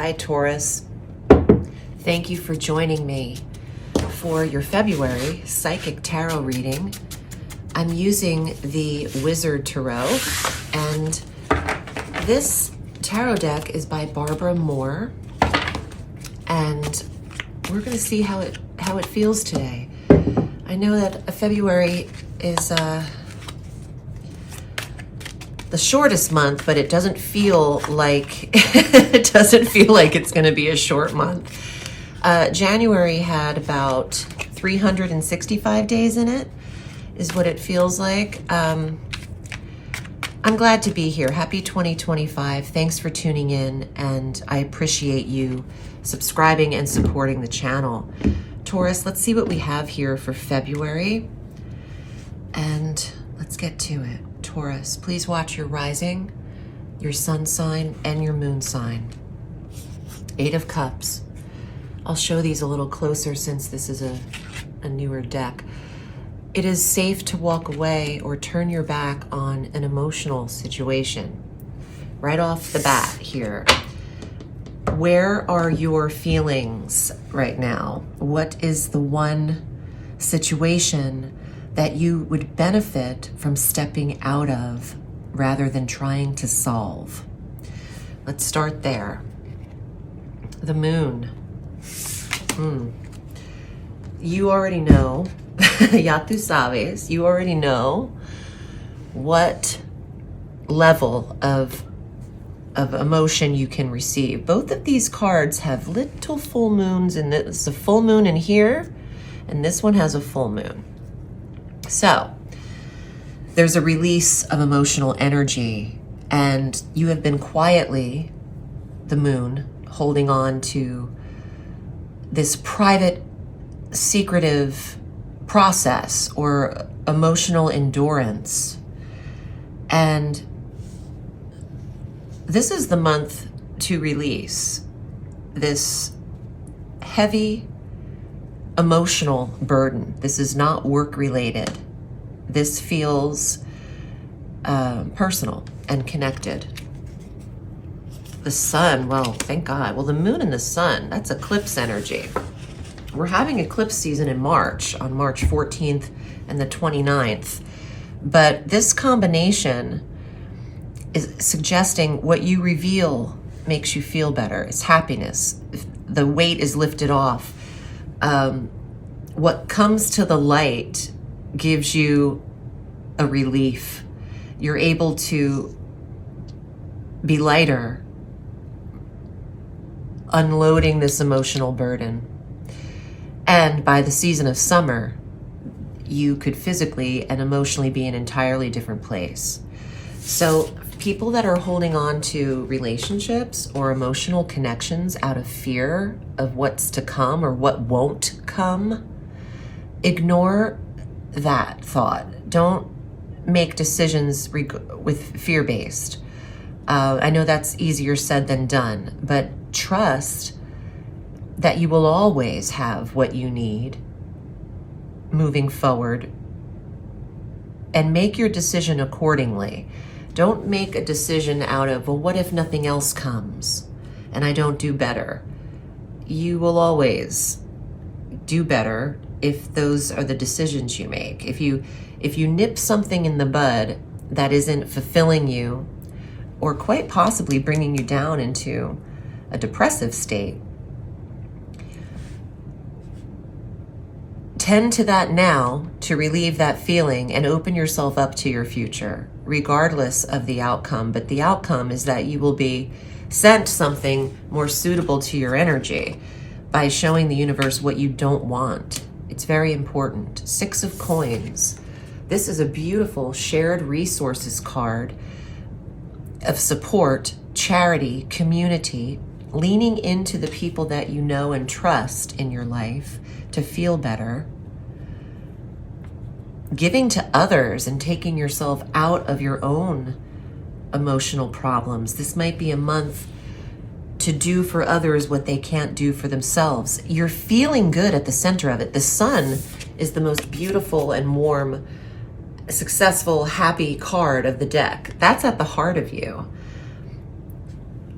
Hi, Taurus. Thank you for joining me for your February Psychic Tarot reading. I'm using the Wizard Tarot, and this tarot deck is by Barbara Moore, and we're going to see how it feels today. I know that February is the shortest month, but it doesn't feel like it's going to be a short month. January had about 365 days in it, is what it feels like. I'm glad to be here. Happy 2025. Thanks for tuning in, and I appreciate you subscribing and supporting the channel. Taurus, let's see what we have here for February, and let's get to it. Taurus, please watch your rising, your sun sign, and your moon sign. 8 of Cups. I'll show these a little closer since this is a newer deck. It is safe to walk away or turn your back on an emotional situation. Right off the bat here. Where are your feelings right now? What is the one situation that you would benefit from stepping out of rather than trying to solve? Let's start there. The moon. You already know, ya tú sabes, you already know what level of emotion you can receive. Both of these cards have little full moons, and this is a full moon in here, and this one has a full moon. So there's a release of emotional energy, and you have been quietly, the moon, holding on to this private, secretive process or emotional endurance. And this is the month to release this heavy emotional burden. This is not work related. This feels personal and connected. The sun, well, thank God. Well, the moon and the sun, that's eclipse energy. We're having eclipse season in March, on March 14th and the 29th. But this combination is suggesting what you reveal makes you feel better. It's happiness. The weight is lifted off. What comes to the light gives you a relief. You're able to be lighter, unloading this emotional burden. And by the season of summer, you could physically and emotionally be in an entirely different place. So people that are holding on to relationships or emotional connections out of fear of what's to come or what won't come, ignore that thought. Don't make decisions with fear-based. I know that's easier said than done, but trust that you will always have what you need moving forward, and make your decision accordingly. Don't make a decision out of, well, what if nothing else comes and I don't do better? You will always do better if those are the decisions you make. If you nip something in the bud that isn't fulfilling you, or quite possibly bringing you down into a depressive state, tend to that now to relieve that feeling and open yourself up to your future, regardless of the outcome. But the outcome is that you will be sent something more suitable to your energy by showing the universe what you don't want. It's very important. 6 of Coins. This is a beautiful shared resources card of support, charity, community, leaning into the people that you know and trust in your life to feel better, giving to others and taking yourself out of your own emotional problems. This might be a month to do for others what they can't do for themselves. You're feeling good at the center of it. The sun is the most beautiful and warm, successful, happy card of the deck. That's at the heart of you.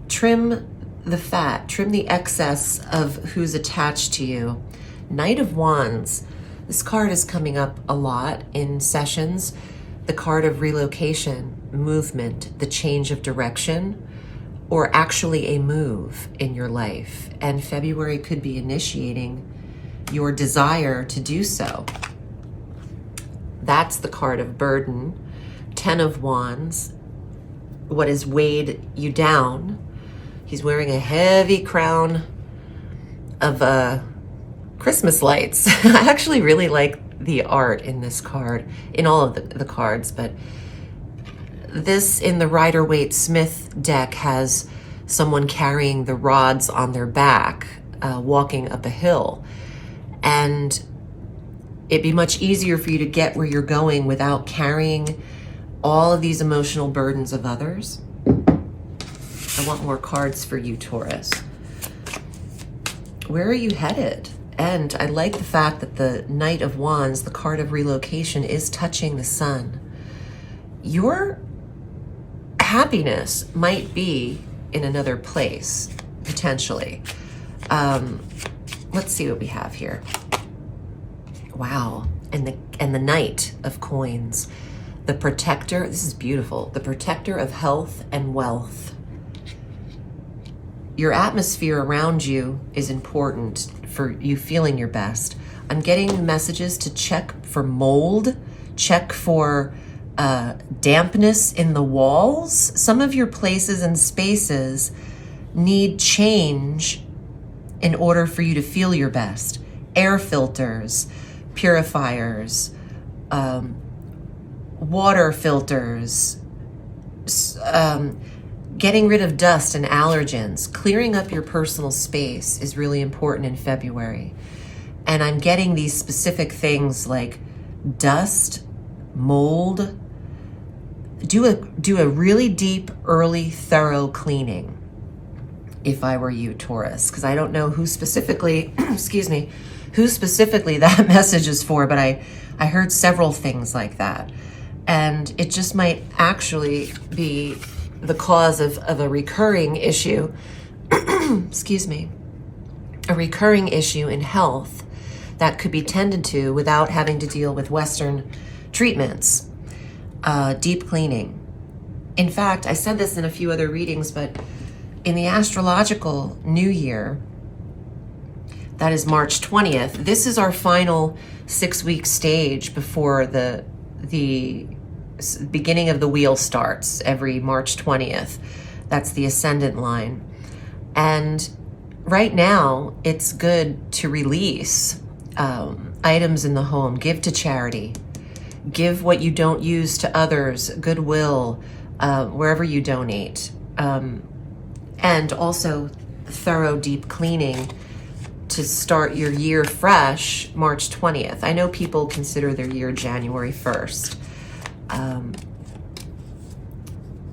Trim the fat, trim the excess of who's attached to you. Knight of Wands. This card is coming up a lot in sessions. The card of relocation, movement, the change of direction, or actually a move in your life. And February could be initiating your desire to do so. That's the card of burden. 10 of Wands. What has weighed you down. He's wearing a heavy crown of Christmas lights. I actually really like the art in this card, in all of the cards, but this in the Rider-Waite-Smith deck has someone carrying the rods on their back, walking up a hill. And it'd be much easier for you to get where you're going without carrying all of these emotional burdens of others. I want more cards for you, Taurus. Where are you headed? And I like the fact that the Knight of Wands, the card of relocation, is touching the sun. Your happiness might be in another place, potentially. Let's see what we have here. Wow. And the Knight of Coins. The protector, this is beautiful. The protector of health and wealth. Your atmosphere around you is important for you feeling your best. I'm getting messages to check for mold, check for dampness in the walls. Some of your places and spaces need change in order for you to feel your best. Air filters, purifiers, water filters, getting rid of dust and allergens. Clearing up your personal space is really important in February. And I'm getting these specific things like dust, mold. Do a really deep, early, thorough cleaning if I were you, Taurus, because I don't know who specifically, excuse me, who specifically that message is for, but I heard several things like that. And it just might actually be the cause of a recurring issue, excuse me, a recurring issue in health that could be tended to without having to deal with Western treatments. Deep cleaning. In fact, I said this in a few other readings, but in the astrological new year, that is March 20th, this is our final 6-week stage before the beginning of the wheel starts every March 20th. That's the ascendant line. And right now, it's good to release items in the home, give to charity, give what you don't use to others, goodwill, wherever you donate. And also thorough deep cleaning to start your year fresh March 20th. I know people consider their year January 1st.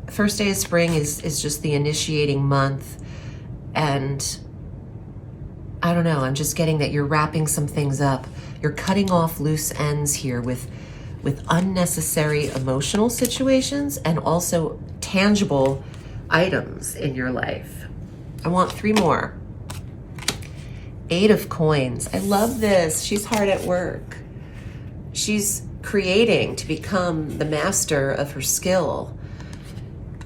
First day of spring is just the initiating month, and I don't know, I'm just getting that you're wrapping some things up. You're cutting off loose ends here with unnecessary emotional situations and also tangible items in your life. I want 3 more. 8 of Coins. I love this. She's hard at work. She's creating to become the master of her skill.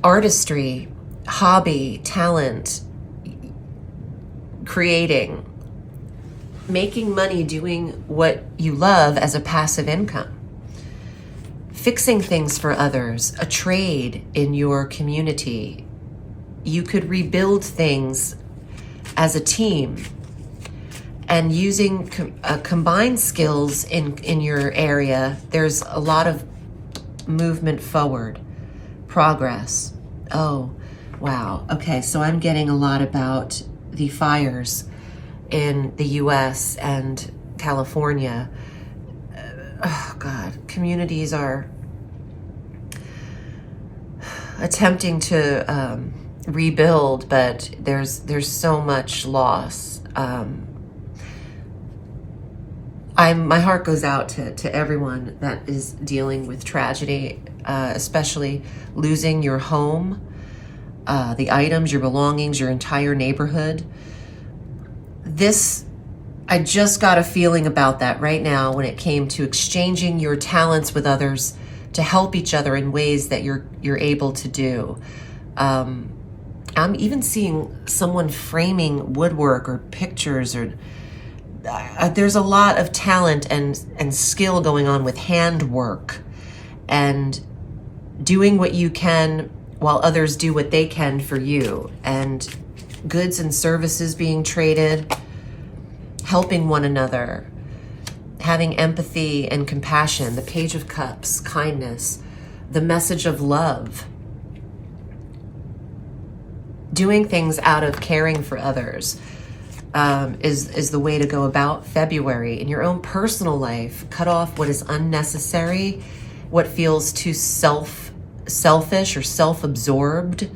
Artistry, hobby, talent, creating, making money doing what you love as a passive income, fixing things for others, a trade in your community. You could rebuild things as a team, and using combined skills in your area. There's a lot of movement forward, progress. Oh, wow. Okay, so I'm getting a lot about the fires in the US and California. Oh God, communities are attempting to rebuild, but there's so much loss. My heart goes out to everyone that is dealing with tragedy, especially losing your home. the items, your belongings, your entire neighborhood. I just got a feeling about that right now when it came to exchanging your talents with others to help each other in ways that you're able to do. I'm even seeing someone framing woodwork or pictures, or there's a lot of talent and skill going on with handwork and doing what you can while others do what they can for you, and goods and services being traded, helping one another, having empathy and compassion, the Page of Cups, kindness, the message of love, doing things out of caring for others is the way to go about February. In your own personal life, cut off what is unnecessary, what feels too selfish or self-absorbed.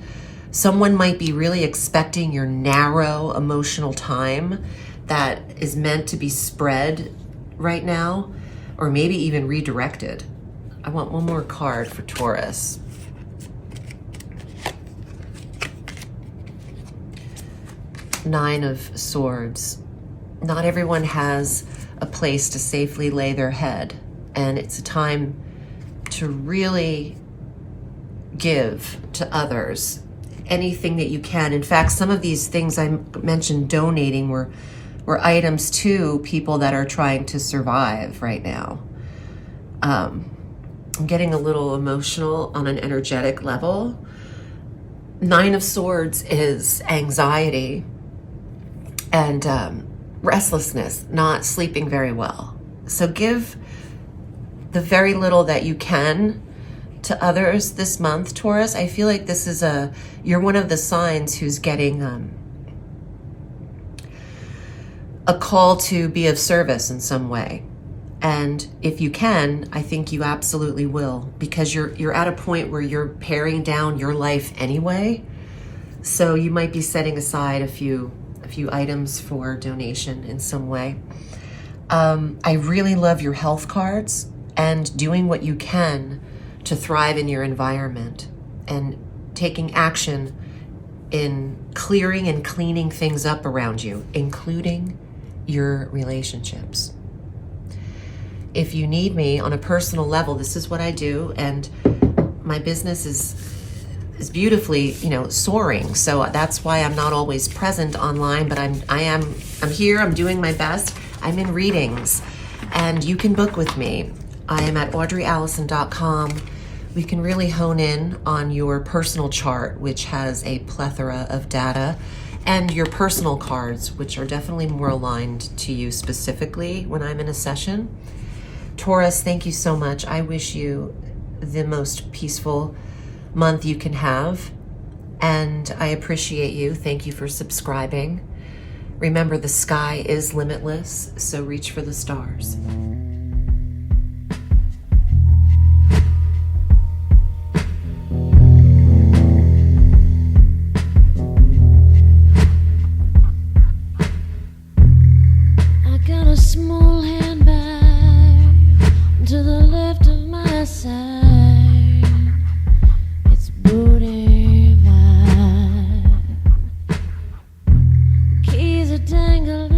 Someone might be really expecting your narrow emotional time that is meant to be spread right now, or maybe even redirected. I want one more card for Taurus. Nine of Swords. Not everyone has a place to safely lay their head, and it's a time to really give to others anything that you can. In fact, some of these things I mentioned donating were items to people that are trying to survive right now. I'm getting a little emotional on an energetic level. Nine of Swords is anxiety and restlessness, not sleeping very well. So give the very little that you can to others this month, Taurus. I feel like this is you're one of the signs who's getting a call to be of service in some way. And if you can, I think you absolutely will, because you're at a point where you're paring down your life anyway. So you might be setting aside a few items for donation in some way. I really love your health cards and doing what you can to thrive in your environment and taking action in clearing and cleaning things up around you, including your relationships. If you need me on a personal level, this is what I do, and my business is beautifully, soaring. So that's why I'm not always present online, but I'm here, I'm doing my best. I'm in readings, and you can book with me. I am at audreyalison.com. We can really hone in on your personal chart, which has a plethora of data, and your personal cards, which are definitely more aligned to you specifically when I'm in a session. Taurus, thank you so much. I wish you the most peaceful month you can have, and I appreciate you. Thank you for subscribing. Remember, the sky is limitless, so reach for the stars. Small handbag to the left of my side. It's booty vibe. The keys are dangling.